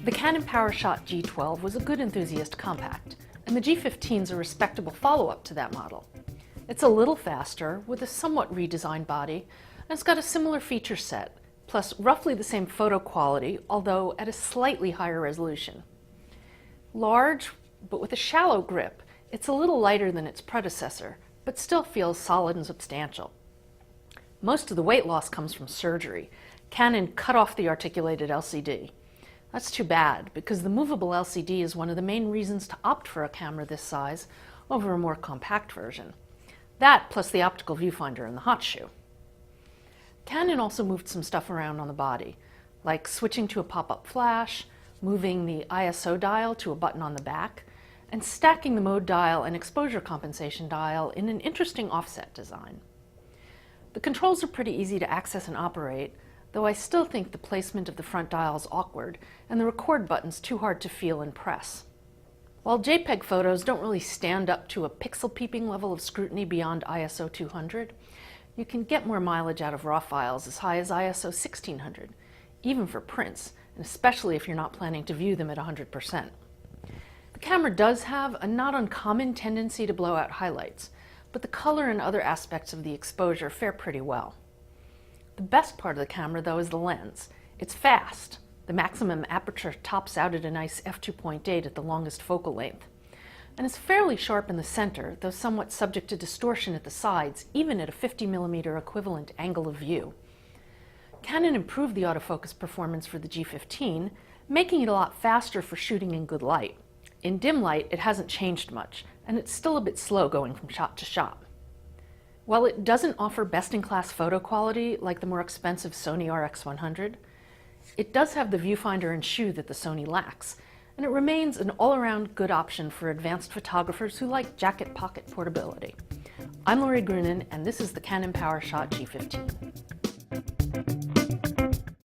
The Canon Powershot G12 was a good enthusiast compact, and the G15 is a respectable follow-up to that model. It's a little faster, with a somewhat redesigned body, and it's got a similar feature set, plus roughly the same photo quality, although at a slightly higher resolution. Large, but with a shallow grip, it's a little lighter than its predecessor, but still feels solid and substantial. Most of the weight loss comes from surgery. Canon cut off the articulated LCD. That's too bad, because the movable LCD is one of the main reasons to opt for a camera this size over a more compact version. That, plus the optical viewfinder and the hot shoe. Canon also moved some stuff around on the body, like switching to a pop-up flash, moving the ISO dial to a button on the back, and stacking the mode dial and exposure compensation dial in an interesting offset design. The controls are pretty easy to access and operate, though I still think the placement of the front dial is awkward and the record button's too hard to feel and press. While JPEG photos don't really stand up to a pixel peeping level of scrutiny beyond ISO 200, you can get more mileage out of RAW files as high as ISO 1600, even for prints, and especially if you're not planning to view them at 100%. The camera does have a not uncommon tendency to blow out highlights, but the color and other aspects of the exposure fare pretty well. The best part of the camera, though, is the lens. It's fast. The maximum aperture tops out at a nice f2.8 at the longest focal length. And it's fairly sharp in the center, though somewhat subject to distortion at the sides, even at a 50mm equivalent angle of view. Canon improved the autofocus performance for the G15, making it a lot faster for shooting in good light. In dim light, it hasn't changed much, and it's still a bit slow going from shot to shot. While it doesn't offer best-in-class photo quality like the more expensive Sony RX100, it does have the viewfinder and shoe that the Sony lacks, and it remains an all-around good option for advanced photographers who like jacket pocket portability. I'm Lori Grunin, and this is the Canon Powershot G15.